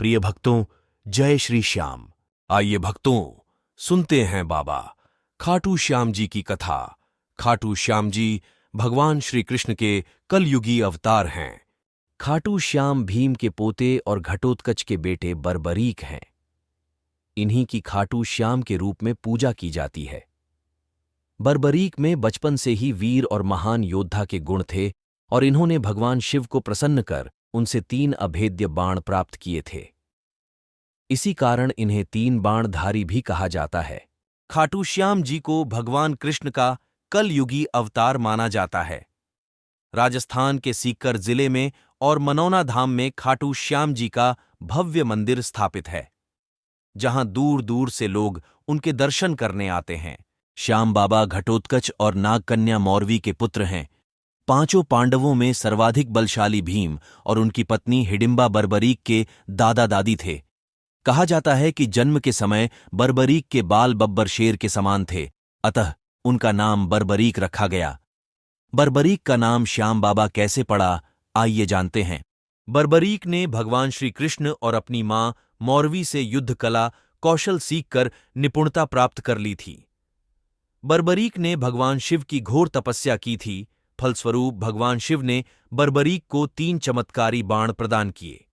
प्रिय भक्तों, जय श्री श्याम। आइए भक्तों, सुनते हैं बाबा खाटू श्याम जी की कथा। खाटू श्याम जी भगवान श्री कृष्ण के कलयुगी अवतार हैं। खाटू श्याम भीम के पोते और घटोत्कच के बेटे बर्बरीक हैं। इन्हीं की खाटू श्याम के रूप में पूजा की जाती है। बर्बरीक में बचपन से ही वीर और महान योद्धा के गुण थे और इन्होंने भगवान शिव को प्रसन्न कर उनसे 3 अभेद्य बाण प्राप्त किए थे। इसी कारण इन्हें 3 बाणधारी भी कहा जाता है। खाटू श्याम जी को भगवान कृष्ण का कलयुगी अवतार माना जाता है। राजस्थान के सीकर जिले में और मनौना धाम में खाटू श्याम जी का भव्य मंदिर स्थापित है, जहां दूर दूर से लोग उनके दर्शन करने आते हैं। श्याम बाबा घटोत्कच और नागकन्या मौरवी के पुत्र हैं। 5 पांडवों में सर्वाधिक बलशाली भीम और उनकी पत्नी हिडिंबा बर्बरीक के दादा दादी थे। कहा जाता है कि जन्म के समय बर्बरीक के बाल बब्बर शेर के समान थे, अतः उनका नाम बर्बरीक रखा गया। बर्बरीक का नाम श्याम बाबा कैसे पड़ा, आइए जानते हैं। बर्बरीक ने भगवान श्री कृष्ण और अपनी मां मौरवी से युद्ध कला कौशल सीखकर निपुणता प्राप्त कर ली थी। बर्बरीक ने भगवान शिव की घोर तपस्या की थी। फलस्वरूप भगवान शिव ने बर्बरीक को 3 चमत्कारी बाण प्रदान किए।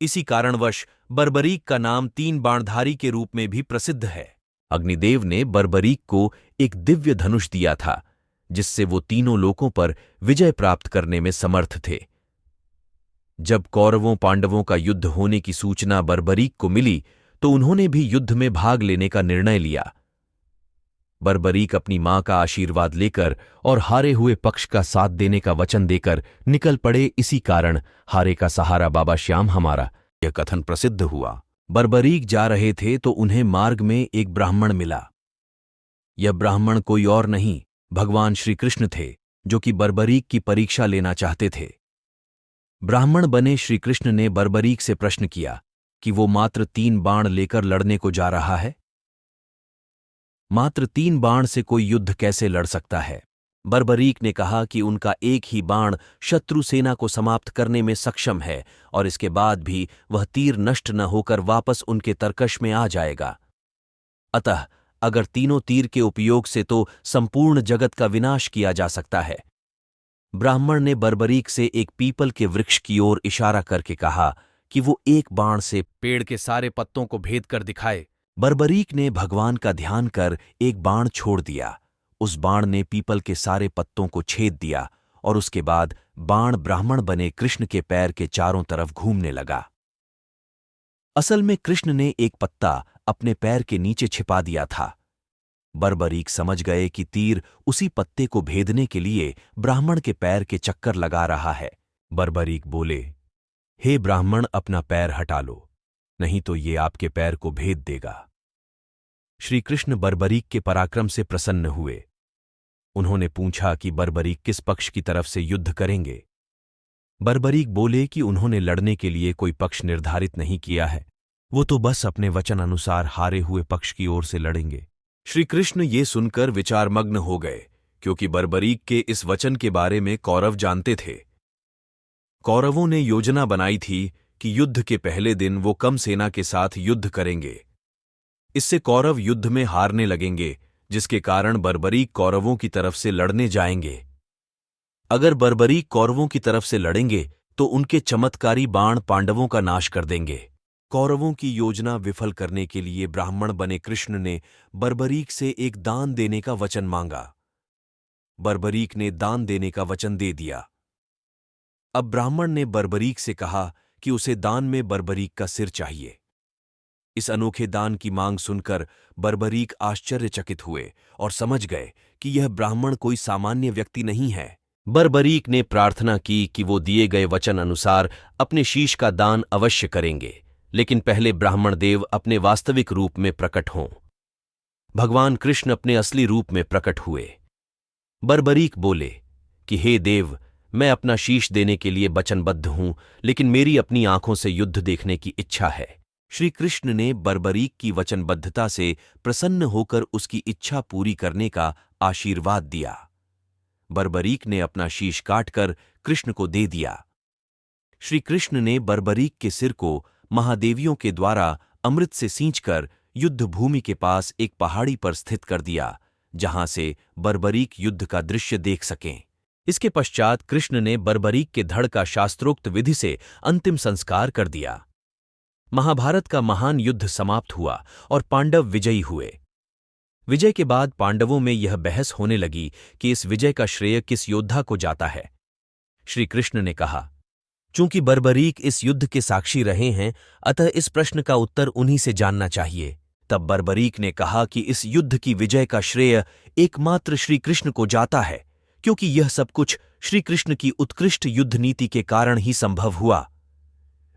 इसी कारणवश बर्बरीक का नाम 3 बाणधारी के रूप में भी प्रसिद्ध है। अग्निदेव ने बर्बरीक को एक दिव्य धनुष दिया था, जिससे वो तीनों लोकों पर विजय प्राप्त करने में समर्थ थे। जब कौरवों पांडवों का युद्ध होने की सूचना बर्बरीक को मिली, तो उन्होंने भी युद्ध में भाग लेने का निर्णय लिया। बर्बरीक अपनी मां का आशीर्वाद लेकर और हारे हुए पक्ष का साथ देने का वचन देकर निकल पड़े। इसी कारण हारे का सहारा बाबा श्याम हमारा, यह कथन प्रसिद्ध हुआ। बर्बरीक जा रहे थे तो उन्हें मार्ग में एक ब्राह्मण मिला। यह ब्राह्मण कोई और नहीं, भगवान श्री कृष्ण थे, जो कि बर्बरीक की परीक्षा लेना चाहते थे। ब्राह्मण बने श्री कृष्ण ने बर्बरीक से प्रश्न किया कि वो मात्र 3 बाण लेकर लड़ने को जा रहा है। मात्र 3 बाण से कोई युद्ध कैसे लड़ सकता है? बर्बरीक ने कहा कि उनका एक ही बाण शत्रु सेना को समाप्त करने में सक्षम है और इसके बाद भी वह तीर नष्ट न होकर वापस उनके तरकश में आ जाएगा। अतः अगर तीनों तीर के उपयोग से तो संपूर्ण जगत का विनाश किया जा सकता है। ब्राह्मण ने बर्बरीक से एक पीपल के वृक्ष की ओर इशारा करके कहा कि वो एक बाण से पेड़ के सारे पत्तों को भेद कर दिखाए। बर्बरीक ने भगवान का ध्यान कर एक बाण छोड़ दिया। उस बाण ने पीपल के सारे पत्तों को छेद दिया और उसके बाद बाण ब्राह्मण बने कृष्ण के पैर के चारों तरफ घूमने लगा। असल में कृष्ण ने एक पत्ता अपने पैर के नीचे छिपा दिया था। बर्बरीक समझ गए कि तीर उसी पत्ते को भेदने के लिए ब्राह्मण के पैर के चक्कर लगा रहा है। बर्बरीक बोले, हे ब्राह्मण, अपना पैर हटा लो, नहीं तो ये आपके पैर को भेद देगा। श्री कृष्ण बर्बरीक के पराक्रम से प्रसन्न हुए। उन्होंने पूछा कि बर्बरीक किस पक्ष की तरफ से युद्ध करेंगे। बर्बरीक बोले कि उन्होंने लड़ने के लिए कोई पक्ष निर्धारित नहीं किया है, वो तो बस अपने वचन अनुसार हारे हुए पक्ष की ओर से लड़ेंगे। श्री कृष्ण ये सुनकर विचारमग्न हो गए, क्योंकि बर्बरीक के इस वचन के बारे में कौरव जानते थे। कौरवों ने योजना बनाई थी कि युद्ध के पहले दिन वो कम सेना के साथ युद्ध करेंगे। इससे कौरव युद्ध में हारने लगेंगे, जिसके कारण बर्बरीक कौरवों की तरफ से लड़ने जाएंगे। अगर बर्बरीक कौरवों की तरफ से लड़ेंगे तो उनके चमत्कारी बाण पांडवों का नाश कर देंगे। कौरवों की योजना विफल करने के लिए ब्राह्मण बने कृष्ण ने बर्बरीक से एक दान देने का वचन मांगा। बर्बरीक ने दान देने का वचन दे दिया। अब ब्राह्मण ने बर्बरीक से कहा कि उसे दान में बर्बरीक का सिर चाहिए। इस अनोखे दान की मांग सुनकर बर्बरीक आश्चर्यचकित हुए और समझ गए कि यह ब्राह्मण कोई सामान्य व्यक्ति नहीं है। बर्बरीक ने प्रार्थना की कि वो दिए गए वचन अनुसार अपने शीश का दान अवश्य करेंगे, लेकिन पहले ब्राह्मण देव अपने वास्तविक रूप में प्रकट हों। भगवान कृष्ण अपने असली रूप में प्रकट हुए। बर्बरीक बोले कि हे देव, मैं अपना शीश देने के लिए वचनबद्ध हूं, लेकिन मेरी अपनी आंखों से युद्ध देखने की इच्छा है। श्री कृष्ण ने बर्बरीक की वचनबद्धता से प्रसन्न होकर उसकी इच्छा पूरी करने का आशीर्वाद दिया। बर्बरीक ने अपना शीश काटकर कृष्ण को दे दिया। श्री कृष्ण ने बर्बरीक के सिर को महादेवियों के द्वारा अमृत से सींचकर युद्ध भूमि के पास एक पहाड़ी पर स्थित कर दिया, जहां से बर्बरीक युद्ध का दृश्य देख सकें। इसके पश्चात कृष्ण ने बर्बरीक के धड़ का शास्त्रोक्त विधि से अंतिम संस्कार कर दिया। महाभारत का महान युद्ध समाप्त हुआ और पांडव विजयी हुए। विजय के बाद पांडवों में यह बहस होने लगी कि इस विजय का श्रेय किस योद्धा को जाता है। श्री कृष्ण ने कहा, चूंकि बर्बरीक इस युद्ध के साक्षी रहे हैं, अतः इस प्रश्न का उत्तर उन्हीं से जानना चाहिए। तब बर्बरीक ने कहा कि इस युद्ध की विजय का श्रेय एकमात्र श्री कृष्ण को जाता है, क्योंकि यह सब कुछ श्री कृष्ण की उत्कृष्ट युद्ध नीति के कारण ही संभव हुआ।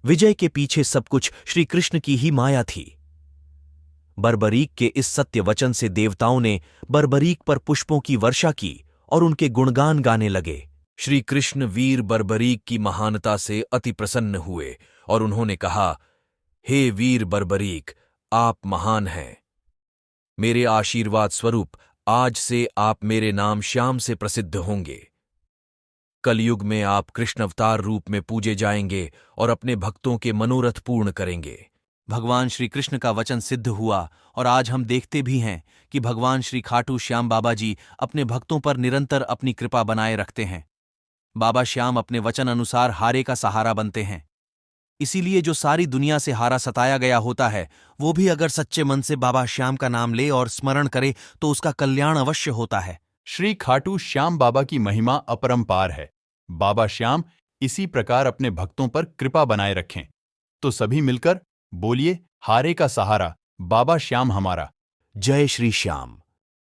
विजय के पीछे सब कुछ श्री कृष्ण की ही माया थी। बर्बरीक के इस सत्य वचन से देवताओं ने बर्बरीक पर पुष्पों की वर्षा की और उनके गुणगान गाने लगे। श्री कृष्ण वीर बर्बरीक की महानता से अति प्रसन्न हुए और उन्होंने कहा, हे वीर बर्बरीक, आप महान हैं। मेरे आशीर्वाद स्वरूप आज से आप मेरे नाम श्याम से प्रसिद्ध होंगे। कलयुग में आप कृष्ण अवतार रूप में पूजे जाएंगे और अपने भक्तों के मनोरथ पूर्ण करेंगे। भगवान श्री कृष्ण का वचन सिद्ध हुआ और आज हम देखते भी हैं कि भगवान श्री खाटू श्याम बाबा जी अपने भक्तों पर निरंतर अपनी कृपा बनाए रखते हैं। बाबा श्याम अपने वचन अनुसार हारे का सहारा बनते हैं। इसीलिए जो सारी दुनिया से हारा सताया गया होता है, वो भी अगर सच्चे मन से बाबा श्याम का नाम ले और स्मरण करे तो उसका कल्याण अवश्य होता है। श्री खाटू श्याम बाबा की महिमा अपरंपार है। बाबा श्याम इसी प्रकार अपने भक्तों पर कृपा बनाए रखें। तो सभी मिलकर बोलिए, हारे का सहारा बाबा श्याम हमारा। जय श्री श्याम।